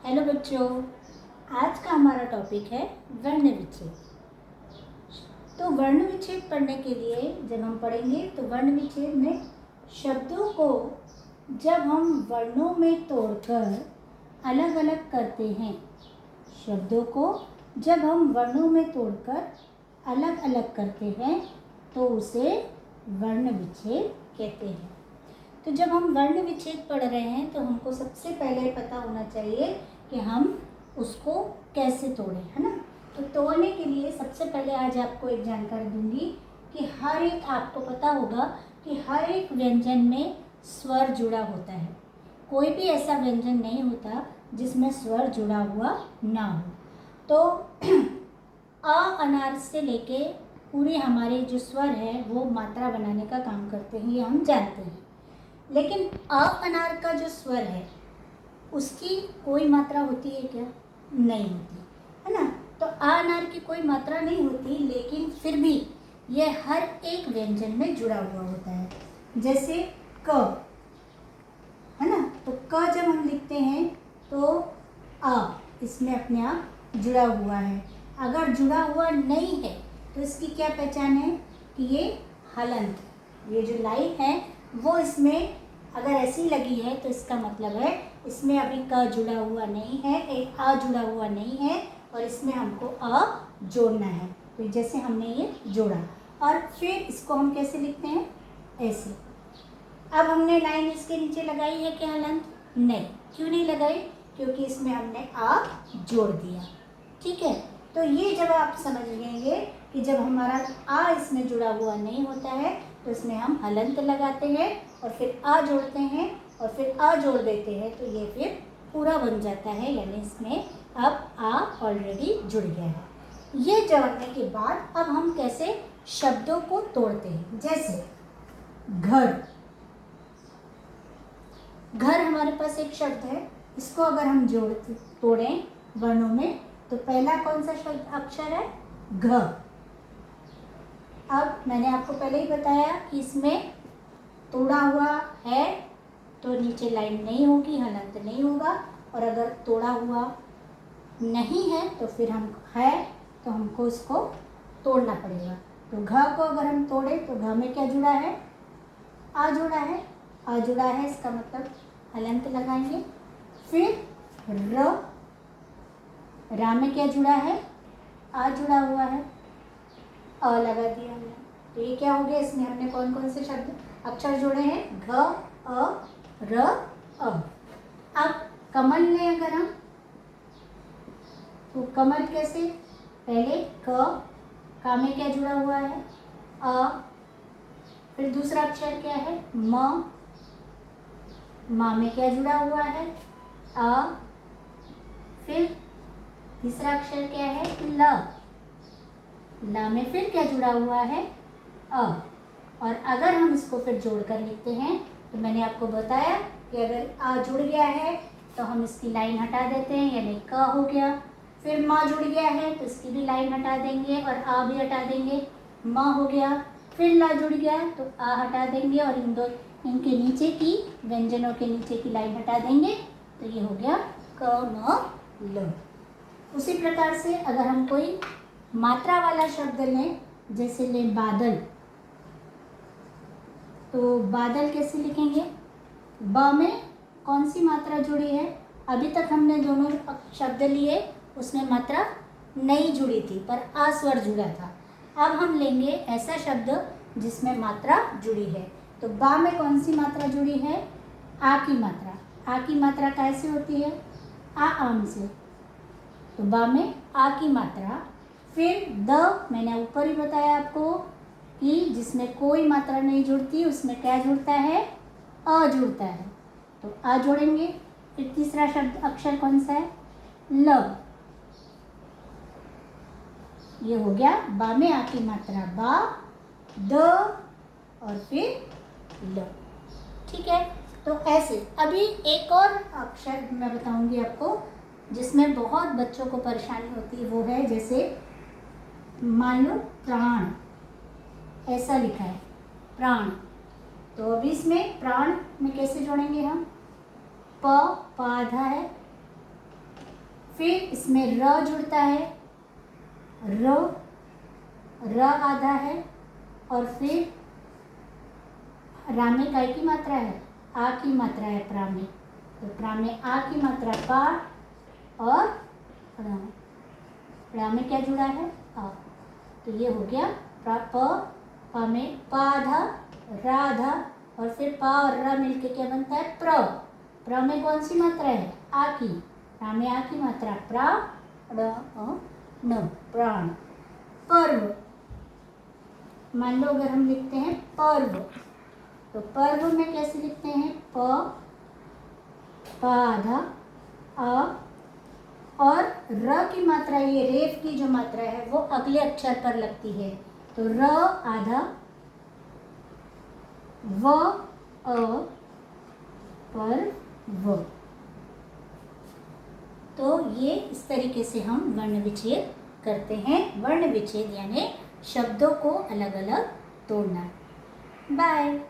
Hello बच्चों, आज का हमारा टॉपिक है वर्ण विच्छेद। तो वर्ण विच्छेद पढ़ने के लिए जब हम पढ़ेंगे तो वर्ण विच्छेद में शब्दों को जब हम वर्णों में तोड़कर अलग अलग करते हैं, शब्दों को जब हम वर्णों में तोड़कर अलग अलग करते हैं तो उसे वर्ण विच्छेद कहते हैं। तो जब हम वर्ण विच्छेद पढ़ रहे हैं तो हमको सबसे पहले पता होना चाहिए कि हम उसको कैसे तोड़ें, है ना। तो तोड़ने के लिए सबसे पहले आज आपको एक जानकारी दूंगी कि हर एक, आपको पता होगा कि हर एक व्यंजन में स्वर जुड़ा होता है। कोई भी ऐसा व्यंजन नहीं होता जिसमें स्वर जुड़ा हुआ ना हो। तो अ अनार से लेके पूरे हमारे जो स्वर है वो मात्रा बनाने का काम करते हैं, ये हम जानते हैं। लेकिन अ अनार का जो स्वर है उसकी कोई मात्रा होती है क्या? नहीं होती, है ना। तो अ अनार की कोई मात्रा नहीं होती, लेकिन फिर भी ये हर एक व्यंजन में जुड़ा हुआ होता है। जैसे क, है ना। तो क जब हम लिखते हैं तो अ इसमें अपने आप जुड़ा हुआ है। अगर जुड़ा हुआ नहीं है तो इसकी क्या पहचान है कि ये हलंत, ये जो लाइन है वो इसमें अगर ऐसी लगी है तो इसका मतलब है इसमें अभी क जुड़ा हुआ नहीं है, एक आ जुड़ा हुआ नहीं है और इसमें हमको अ जोड़ना है। तो जैसे हमने ये जोड़ा और फिर इसको हम कैसे लिखते हैं? ऐसे। अब हमने लाइन इसके नीचे लगाई है क्या हलंत? नहीं। क्यों नहीं लगाई? क्योंकि इसमें हमने आ जोड़ दिया। ठीक है। तो ये जब आप समझ लेंगे कि जब हमारा आ इसमें जुड़ा हुआ नहीं होता है तो इसमें हम हलंत लगाते हैं और फिर आ जोड़ते हैं और फिर आ जोड़ देते हैं, तो ये फिर पूरा बन जाता है, यानी इसमें अब आ ऑलरेडी जुड़ गया है। ये जोड़ने के बाद अब हम कैसे शब्दों को तोड़ते हैं। जैसे घर, घर हमारे पास एक शब्द है, इसको अगर हम तोड़ें वर्णों में तो पहला कौन सा शब्द अक्षर है? घ। अब मैंने आपको पहले ही बताया कि इसमें तोड़ा हुआ है तो नीचे लाइन नहीं होगी, हलंत नहीं होगा, और अगर तोड़ा हुआ नहीं है तो फिर हम है तो हमको इसको तोड़ना पड़ेगा। तो घ को अगर हम तोड़े तो घ में क्या जुड़ा है? आ जुड़ा है। आ जुड़ा है, इसका मतलब हलंत लगाएंगे। फिर र, रा में क्या जुड़ा है? आ जुड़ा हुआ है, अ लगा दिया हमने। तो ये क्या हो गया? इसमें हमने कौन कौन से शब्द अक्षर जोड़े हैं? घ, अ, र, अ। अब कमल लें अगर हम, तो कमल कैसे? पहले क में क्या जुड़ा हुआ है? अ। फिर दूसरा अक्षर क्या है? म में क्या जुड़ा हुआ है? अ। फिर तीसरा अक्षर क्या है? ल में फिर क्या जुड़ा हुआ है? अ। और अगर हम इसको फिर जोड़कर लिखते हैं तो मैंने आपको बताया कि अगर आ जुड़ गया है तो हम इसकी लाइन हटा देते हैं, यानी क हो गया। फिर माँ जुड़ गया है तो इसकी भी लाइन हटा देंगे और आ भी हटा देंगे, माँ हो गया। फिर ला जुड़ गया तो आ हटा देंगे और इनके नीचे की, व्यंजनों के नीचे की लाइन हटा देंगे, तो ये हो गया क म ल। उसी प्रकार से अगर हम कोई मात्रा वाला शब्द लें, जैसे लें बादल, तो बादल कैसे लिखेंगे? ब में कौन सी मात्रा जुड़ी है? अभी तक हमने दोनों शब्द लिए उसमें मात्रा नहीं जुड़ी थी पर आ स्वर जुड़ा था। अब हम लेंगे ऐसा शब्द जिसमें मात्रा जुड़ी है। तो बा में कौन सी मात्रा जुड़ी है? आ की मात्रा। आ की मात्रा कैसे होती है? आ आम से। तो बा में आ की मात्रा। फिर द, मैंने ऊपर ही बताया आपको कि जिसमें कोई मात्रा नहीं जुड़ती उसमें क्या जुड़ता है? अ जुड़ता है, तो आ जोड़ेंगे। फिर तीसरा शब्द अक्षर कौन सा है? ल। ये हो गया बा में आ की मात्रा, बा, द और फिर ल। ठीक है। तो ऐसे अभी एक और अक्षर मैं बताऊंगी आपको जिसमें बहुत बच्चों को परेशानी होती है, वो है जैसे मान लो प्राण, ऐसा लिखा है प्राण। तो अभी इसमें प्राण में कैसे जोड़ेंगे हम? प आधा है, फिर इसमें र जुड़ता है, र आधा है, और फिर रा में काय की मात्रा है, आ की मात्रा है प्रा में, तो प्रा में आ की मात्रा पा, और रा में क्या जुड़ा है, आ। तो ये हो गया प में पा आधा, रा आधा, और फिर पा और रा मिलके क्या बनता है, प्र में कौन सी मात्रा है, आ की, रा में आ की मात्रा प्रा, न प्राण। पर्व, मान लो अगर हम लिखते हैं पर्व, तो पर्व में कैसे लिखते हैं, प आधा, आ, और र की मात्रा, ये रेफ की जो मात्रा है वो अगले अक्षर पर लगती है, तो र आधा, व अ पर व। तो ये इस तरीके से हम वर्ण विच्छेद करते हैं। वर्ण विच्छेद यानी शब्दों को अलग अलग तोड़ना। बाय।